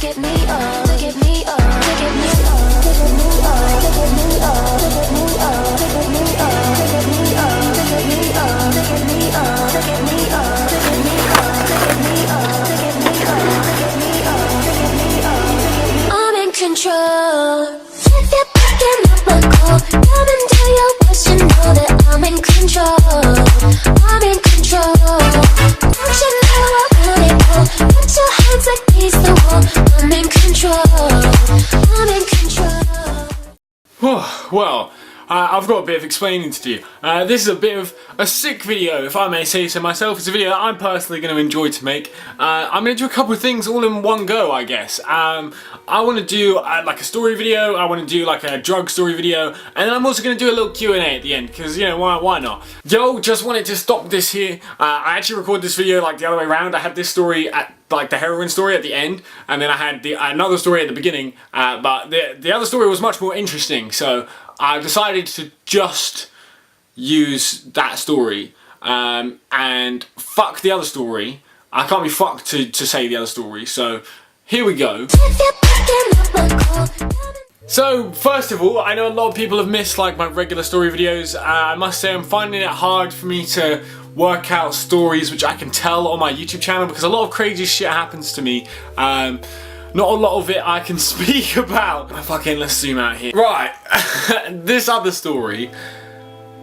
I'm in control. If you're picking up my call, come and do your worst, you know that I'm in control. I'm in control. Don't you know I want it all? Put your hands against the wall. I'm in control. I'm in control. Well, I've got a bit of explaining to do. This is a bit of a sick video, if I may say so myself. It's a video that I'm personally going to enjoy to make. I'm going to do a couple of things all in one go, I guess. I want to do like a story video, I want to do like a drug story video, and then I'm also going to do a little Q&A at the end, because, you know, why not? Yo, just wanted to stop this here. I actually recorded this video like the other way around. I had this story at like the heroin story at the end, and then I had another story at the beginning, but the other story was much more interesting, so I decided to just use that story, and fuck the other story. I can't be fucked to say the other story, so here we go. So, first of all, I know a lot of people have missed like my regular story videos. I must say I'm finding it hard for me to work out stories which I can tell on my YouTube channel, because a lot of crazy shit happens to me. Not a lot of it I can speak about. Let's zoom out here. Right, this other story is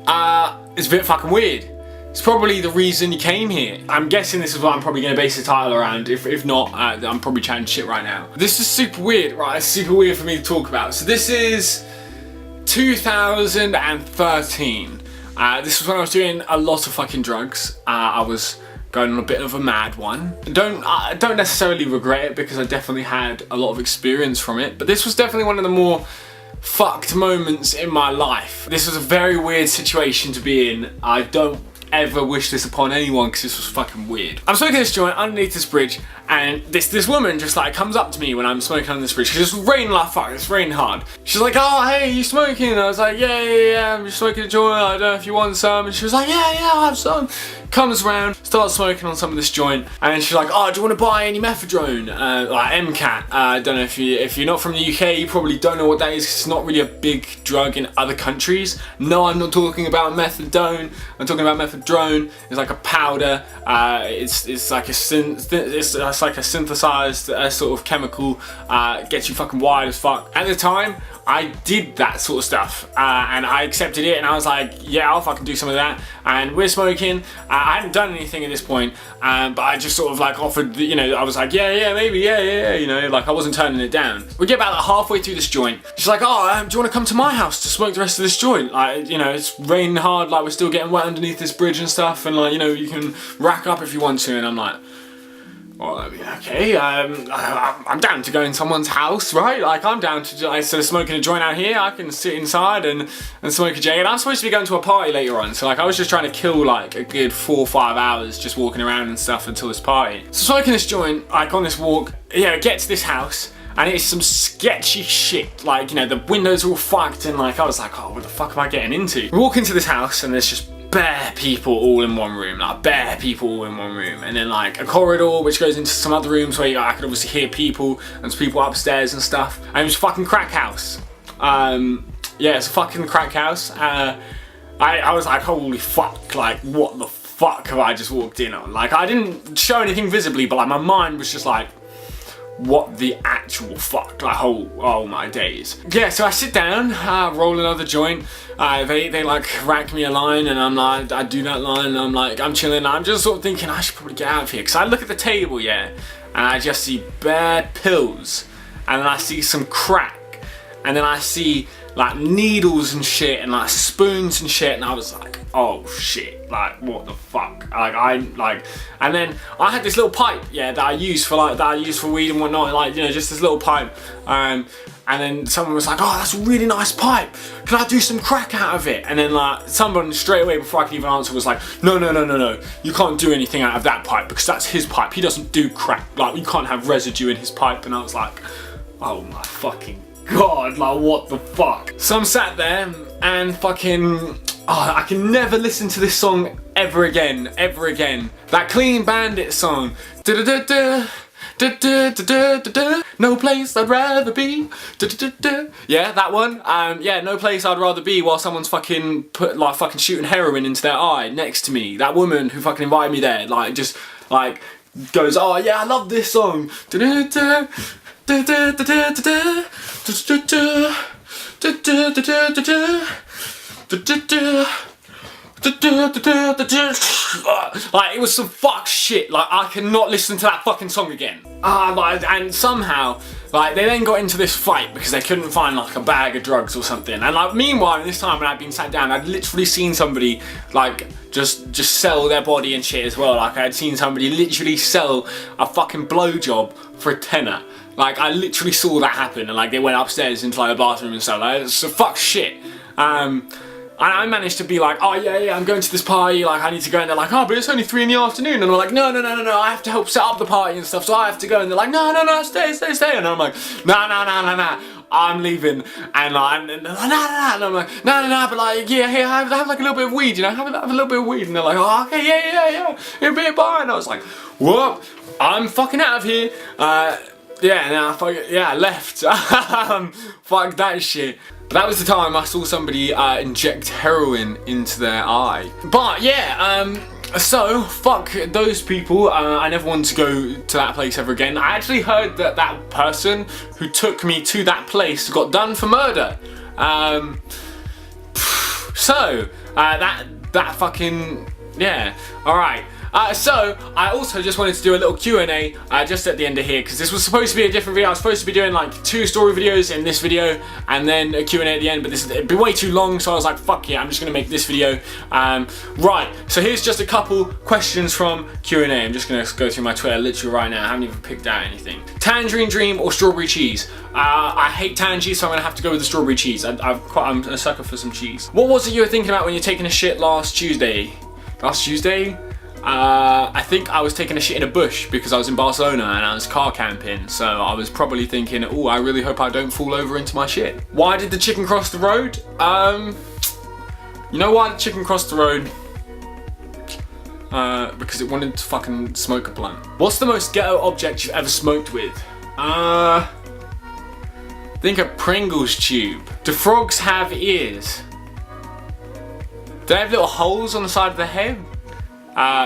a bit fucking weird. It's probably the reason you came here. I'm guessing this is what I'm probably going to base the title around. If not, I'm probably chatting shit right now. This is super weird, right? It's super weird for me to talk about. So this is 2013. This was when I was doing a lot of fucking drugs. I was going on a bit of a mad one. I don't necessarily regret it, because I definitely had a lot of experience from it, but this was definitely one of the more fucked moments in my life. This was a very weird situation to be in. I don't ever wish this upon anyone, because this was fucking weird. I'm smoking this joint underneath this bridge, and this woman just like comes up to me when I'm smoking on this bridge, because it's raining like fuck, it's raining hard. She's like, oh hey, you smoking? And I was like, yeah, I'm just smoking a joint, I don't know if you want some. And she was like, yeah, I'll have some. Comes around, starts smoking on some of this joint, and she's like, oh, do you want to buy any methadone? Like MCAT. I don't know if you're not from the UK, you probably don't know what that is, because it's not really a big drug in other countries. No, I'm not talking about methadone, I'm talking about methadone. It's like a powder. It's like a synthesized sort of chemical. Gets you fucking wired as fuck. At the time, I did that sort of stuff, and I accepted it, and I was like, yeah, I'll fucking do some of that. And we're smoking. I hadn't done anything at this point, but I just sort of like offered, you know, I was like, yeah, maybe, yeah, you know, like I wasn't turning it down. We get about like halfway through this joint. She's like, oh, do you want to come to my house to smoke the rest of this joint? Like, you know, it's raining hard, like we're still getting wet underneath this bridge and stuff, and like, you know, you can rack up if you want to. And I'm like, well, okay, I'm down to go in someone's house, right? Like, I'm down to, instead of smoking a joint out here, I can sit inside and smoke a J. And I'm supposed to be going to a party later on, so like, I was just trying to kill like a good 4 or 5 hours just walking around and stuff until this party. So smoking this joint, like on this walk, yeah, get to this house, and it's some sketchy shit. Like, you know, the windows are all fucked, and like, I was like, oh, what the fuck am I getting into? We walk into this house, and there's just bare people all in one room, like bare people all in one room, and then like a corridor which goes into some other rooms where I could obviously hear people, and there's people upstairs and stuff, and it was a fucking crack house. Yeah, it's a fucking crack house. I was like, holy fuck, like what the fuck have I just walked in on? Like, I didn't show anything visibly, but like my mind was just like, what the actual fuck, like, oh my days. Yeah, so I sit down, roll another joint, they like rack me a line, and I'm like, I do that line, and I'm like, I'm chilling, I'm just sort of thinking I should probably get out of here, because I look at the table, yeah, and I just see bare pills, and then I see some crack, and then I see like needles and shit, and like spoons and shit, and I was like, oh shit, like what the fuck, and then I had this little pipe, yeah, that I use for weed and whatnot, like, you know, just this little pipe, and then someone was like, oh, that's a really nice pipe, can I do some crack out of it? And then like someone straight away before I could even answer was like, no, you can't do anything out of that pipe, because that's his pipe, he doesn't do crack, like you can't have residue in his pipe. And I was like, oh my fucking god, like what the fuck. So I'm sat there and fucking, I can never listen to this song ever again. That Clean Bandit song. Da da da da No place I'd rather be. Yeah, that one. Yeah, no place I'd rather be while someone's fucking fucking shooting heroin into their eye next to me. That woman who fucking invited me there, like, just like goes, oh yeah, I love this song. Like, it was some fuck shit. Like, I cannot listen to that fucking song again. And somehow, like, they then got into this fight because they couldn't find like a bag of drugs or something. And like, meanwhile, this time when I'd been sat down, I'd literally seen somebody like just sell their body and shit as well. Like, I had seen somebody literally sell a fucking blowjob for a tenner. Like, I literally saw that happen, and like they went upstairs into like the bathroom and stuff. Like, it's fuck shit. And I managed to be like, oh yeah, I'm going to this party, like I need to go, and they're like, oh, but it's only 3 in the afternoon, and I'm like, no, I have to help set up the party and stuff, so I have to go, and they're like, no, stay, and I'm like, no, I'm leaving, and I'm like, no, but like, yeah, hey, have like a little bit of weed, you know, have a little bit of weed, and they're like, oh, okay, yeah, it'll be a bar, and I was like, whoop, I'm fucking out of here, I left, fuck that shit. That was the time I saw somebody inject heroin into their eye. But yeah, so fuck those people. I never want to go to that place ever again. I actually heard that that person who took me to that place got done for murder. That fucking, yeah, alright. So, I also just wanted to do a little Q&A just at the end of here, because this was supposed to be a different video. I was supposed to be doing like 2 story videos in this video and then a Q&A at the end, but it'd be way too long, so I was like, fuck yeah, I'm just going to make this video. Right, so here's just a couple questions from Q&A. I'm just going to go through my Twitter literally right now. I haven't even picked out anything. Tangerine Dream or strawberry cheese? I hate tangy, so I'm going to have to go with the strawberry cheese. I'm a sucker for some cheese. What was it you were thinking about when you're taking a shit last Tuesday? I think I was taking a shit in a bush because I was in Barcelona and I was car camping, so I was probably thinking, oh, I really hope I don't fall over into my shit. Why did the chicken cross the road? You know why the chicken crossed the road? Because it wanted to fucking smoke a blunt. What's the most ghetto object you've ever smoked with? Think a Pringles tube. Do frogs have ears? Do they have little holes on the side of their head?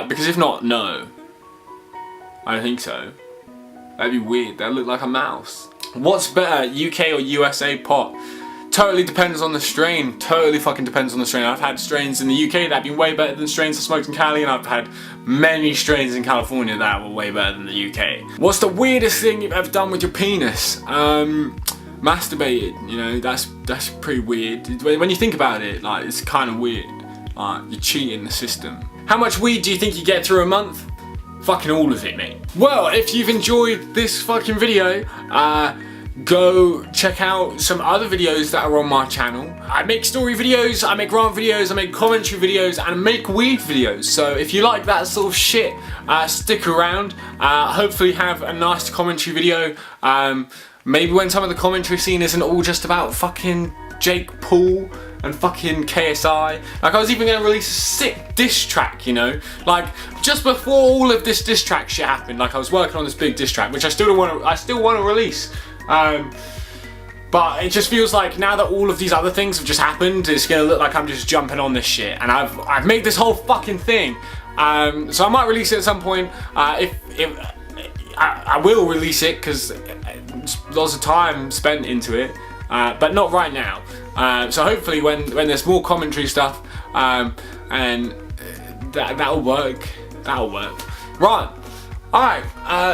Because if not, no. I don't think so. That'd be weird. That'd look like a mouse. What's better, UK or USA pot? Totally depends on the strain. Totally fucking depends on the strain. I've had strains in the UK that have been way better than strains I smoked in Cali, and I've had many strains in California that were way better than the UK. What's the weirdest thing you've ever done with your penis? Masturbated. You know, that's pretty weird. When you think about it, like, it's kind of weird. You're cheating the system. How much weed do you think you get through a month? Fucking all of it, mate. Well, if you've enjoyed this fucking video, go check out some other videos that are on my channel. I make story videos, I make rant videos, I make commentary videos, and I make weed videos. So if you like that sort of shit, stick around. Hopefully have a nice commentary video. Maybe when some of the commentary scene isn't all just about fucking Jake Paul and fucking KSI. Like, I was even gonna release a sick diss track, you know? Like, just before all of this diss track shit happened, like, I was working on this big diss track, which I still want to release. But it just feels like now that all of these other things have just happened, it's gonna look like I'm just jumping on this shit, and I've made this whole fucking thing. So I might release it at some point. I will release it because lots of time spent into it. But not right now. So hopefully when there's more commentary stuff, and that'll work. Right. Alright,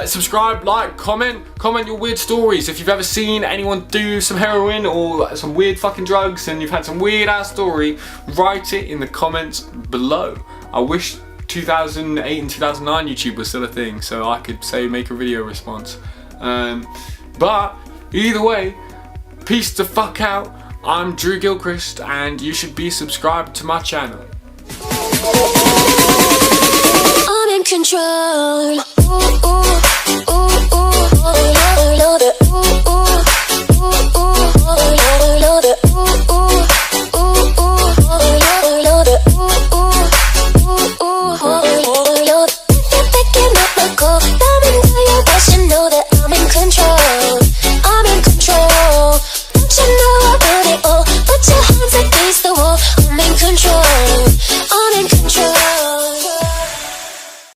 subscribe, like, comment your weird stories. If you've ever seen anyone do some heroin or some weird fucking drugs and you've had some weird ass story, write it in the comments below. I wish 2008 and 2009 YouTube was still a thing, so I could say make a video response. But either way, peace the fuck out. I'm Drew Gilchrist, and you should be subscribed to my channel. I'm in control. Ooh, ooh.